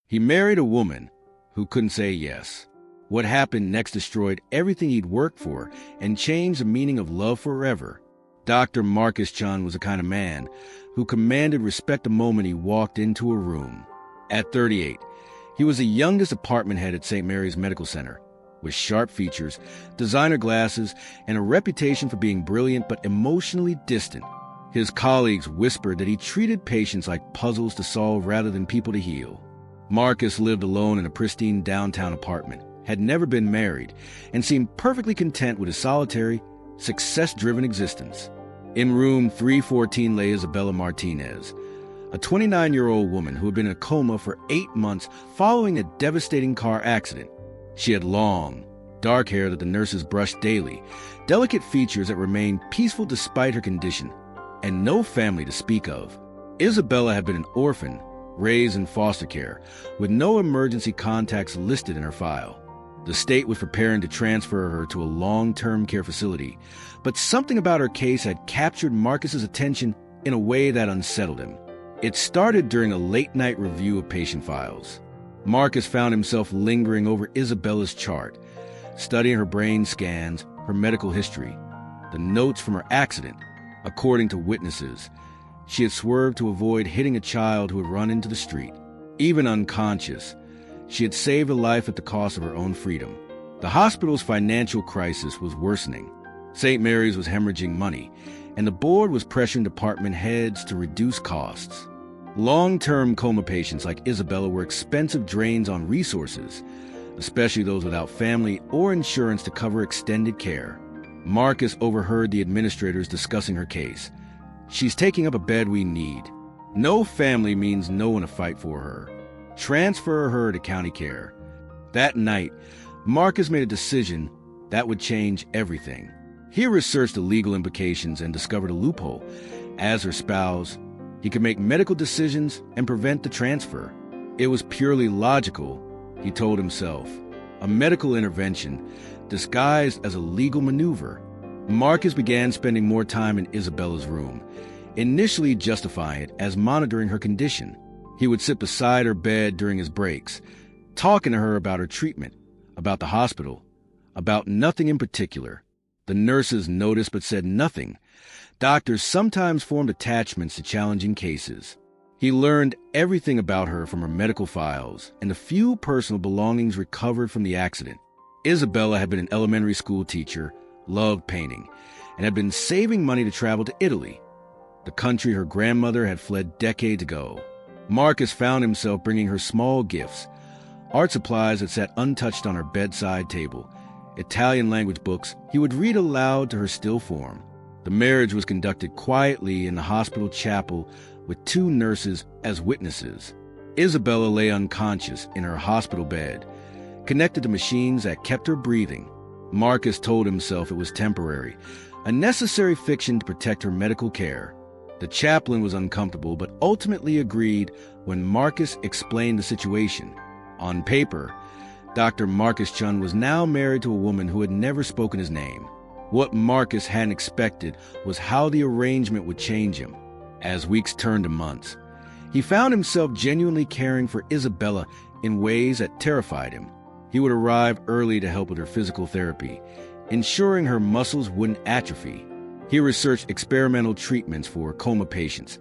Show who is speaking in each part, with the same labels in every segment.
Speaker 1: He married a woman who couldn't say yes. What happened next destroyed everything he'd worked for and changed the meaning of love forever. Dr. Marcus Chun was the kind of man who commanded respect the moment he walked into a room. At 38, he was the youngest apartment head at St. Mary's Medical Center, with sharp features, designer glasses, and a reputation for being brilliant but emotionally distant. His colleagues whispered that he treated patients like puzzles to solve rather than people to heal. Marcus lived alone in a pristine downtown apartment, had never been married, and seemed perfectly content with his solitary, success-driven existence. In room 314 lay Isabella Martinez, a 29-year-old woman who had been in a coma for 8 months following a devastating car accident. She had long, dark hair that the nurses brushed daily, delicate features that remained peaceful despite her condition, and no family to speak of. Isabella had been an orphan, raised in foster care, with no emergency contacts listed in her file. The state was preparing to transfer her to a long-term care facility, but something about her case had captured Marcus's attention in a way that unsettled him. It started during a late-night review of patient files. Marcus found himself lingering over Isabella's chart, studying her brain scans, her medical history, the notes from her accident. According to witnesses, she had swerved to avoid hitting a child who had run into the street. Even unconscious, she had saved a life at the cost of her own freedom. The hospital's financial crisis was worsening. St. Mary's was hemorrhaging money, and the board was pressuring department heads to reduce costs. Long-term coma patients like Isabella were expensive drains on resources, especially those without family or insurance to cover extended care. Marcus overheard the administrators discussing her case. "She's taking up a bed we need. No family means no one to fight for her. Transfer her to county care." That night, Marcus made a decision that would change everything. He researched the legal implications and discovered a loophole. As her spouse, he could make medical decisions and prevent the transfer. It was purely logical, he told himself. A medical intervention disguised as a legal maneuver. Marcus began spending more time in Isabella's room, initially justifying it as monitoring her condition. He would sit beside her bed during his breaks, talking to her about her treatment, about the hospital, about nothing in particular. The nurses noticed but said nothing. Doctors sometimes formed attachments to challenging cases. He learned everything about her from her medical files and the few personal belongings recovered from the accident. Isabella had been an elementary school teacher, loved painting, and had been saving money to travel to Italy, the country her grandmother had fled decades ago. Marcus found himself bringing her small gifts, art supplies that sat untouched on her bedside table, Italian language books he would read aloud to her still form. The marriage was conducted quietly in the hospital chapel with 2 nurses as witnesses. Isabella lay unconscious in her hospital bed, connected to machines that kept her breathing. Marcus told himself it was temporary, a necessary fiction to protect her medical care. The chaplain was uncomfortable but ultimately agreed when Marcus explained the situation. On paper, Dr. Marcus Chun was now married to a woman who had never spoken his name. What Marcus hadn't expected was how the arrangement would change him. As weeks turned to months, he found himself genuinely caring for Isabella in ways that terrified him. He would arrive early to help with her physical therapy, ensuring her muscles wouldn't atrophy. He researched experimental treatments for coma patients,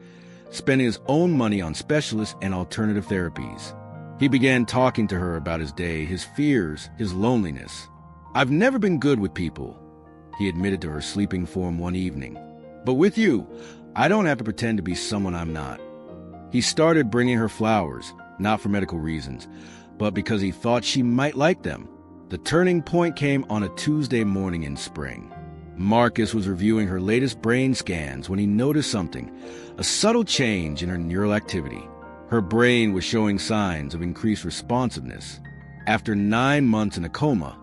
Speaker 1: spending his own money on specialists and alternative therapies. He began talking to her about his day, his fears, his loneliness. "I've never been good with people," he admitted to her sleeping form one evening. "But with you, I don't have to pretend to be someone I'm not." He started bringing her flowers, not for medical reasons, but because he thought she might like them. The turning point came on a Tuesday morning in spring. Marcus was reviewing her latest brain scans when he noticed something, a subtle change in her neural activity. Her brain was showing signs of increased responsiveness. After 9 months in a coma,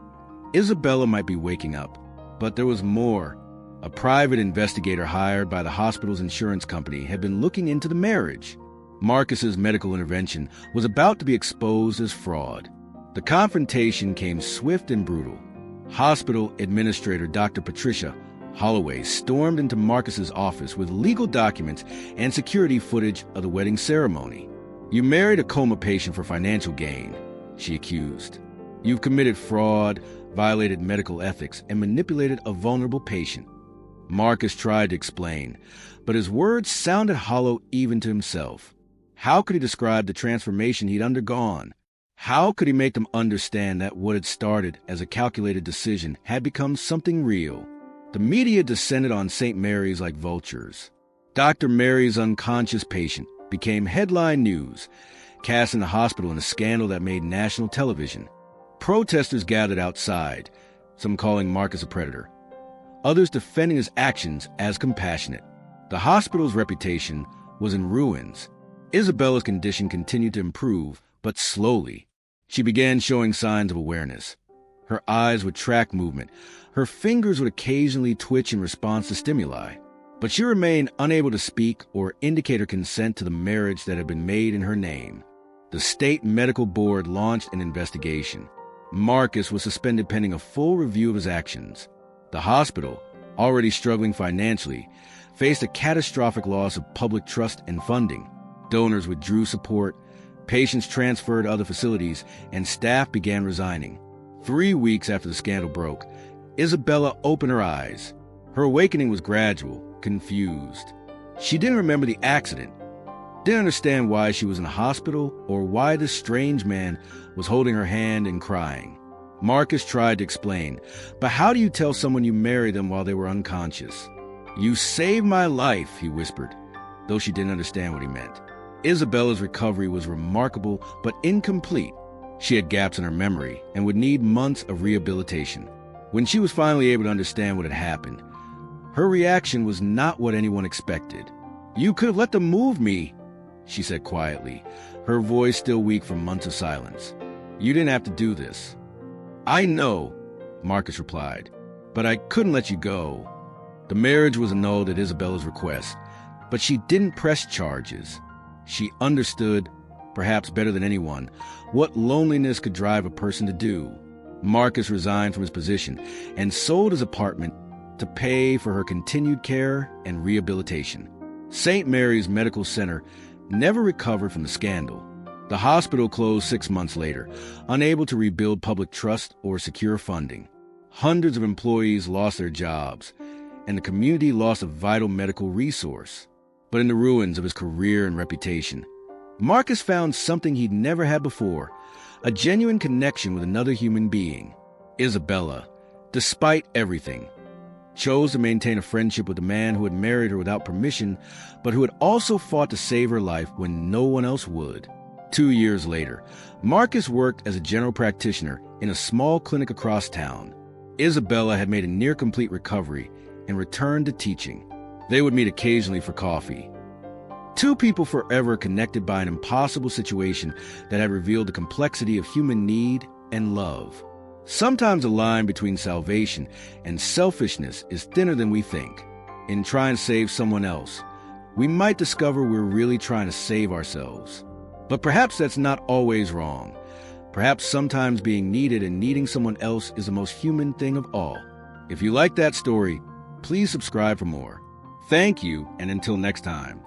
Speaker 1: Isabella might be waking up, but there was more. A private investigator hired by the hospital's insurance company had been looking into the marriage. Marcus's medical intervention was about to be exposed as fraud. The confrontation came swift and brutal. Hospital administrator Dr. Patricia Holloway stormed into Marcus's office with legal documents and security footage of the wedding ceremony. "You married a coma patient for financial gain," she accused. "You've committed fraud, violated medical ethics, and manipulated a vulnerable patient." Marcus tried to explain, but his words sounded hollow even to himself. How could he describe the transformation he'd undergone? How could he make them understand that what had started as a calculated decision had become something real? The media descended on St. Mary's like vultures. Dr. Marries' unconscious patient became headline news, casting the hospital in a scandal that made national television. Protesters gathered outside, some calling Marcus a predator, others defending his actions as compassionate. The hospital's reputation was in ruins. Isabella's condition continued to improve, but slowly. She began showing signs of awareness. Her eyes would track movement. Her fingers would occasionally twitch in response to stimuli. But she remained unable to speak or indicate her consent to the marriage that had been made in her name. The state medical board launched an investigation. Marcus was suspended pending a full review of his actions. The hospital, already struggling financially, faced a catastrophic loss of public trust and funding. Donors withdrew support, patients transferred to other facilities, and staff began resigning. 3 weeks after the scandal broke, Isabella opened her eyes. Her awakening was gradual, confused. She didn't remember the accident, didn't understand why she was in the hospital or why this strange man was holding her hand and crying. Marcus tried to explain, but how do you tell someone you married them while they were unconscious? "You saved my life," he whispered, though she didn't understand what he meant. Isabella's recovery was remarkable but incomplete. She had gaps in her memory and would need months of rehabilitation. When she was finally able to understand what had happened, her reaction was not what anyone expected. "You could have let them move me," she said quietly, her voice still weak from months of silence. "You didn't have to do this." "I know," Marcus replied, "but I couldn't let you go." The marriage was annulled at Isabella's request, but she didn't press charges. She understood, perhaps better than anyone, what loneliness could drive a person to do. Marcus resigned from his position and sold his apartment to pay for her continued care and rehabilitation. St. Mary's Medical Center never recovered from the scandal. The hospital closed 6 months later, unable to rebuild public trust or secure funding. Hundreds of employees lost their jobs, and the community lost a vital medical resource. But in the ruins of his career and reputation, Marcus found something he'd never had before, a genuine connection with another human being. Isabella, despite everything, chose to maintain a friendship with a man who had married her without permission, but who had also fought to save her life when no one else would. 2 years later, Marcus worked as a general practitioner in a small clinic across town. Isabella had made a near-complete recovery and returned to teaching. They would meet occasionally for coffee. Two people forever connected by an impossible situation that had revealed the complexity of human need and love. Sometimes the line between salvation and selfishness is thinner than we think. In trying to save someone else, we might discover we're really trying to save ourselves. But perhaps that's not always wrong. Perhaps sometimes being needed and needing someone else is the most human thing of all. If you like that story, please subscribe for more. Thank you, and until next time.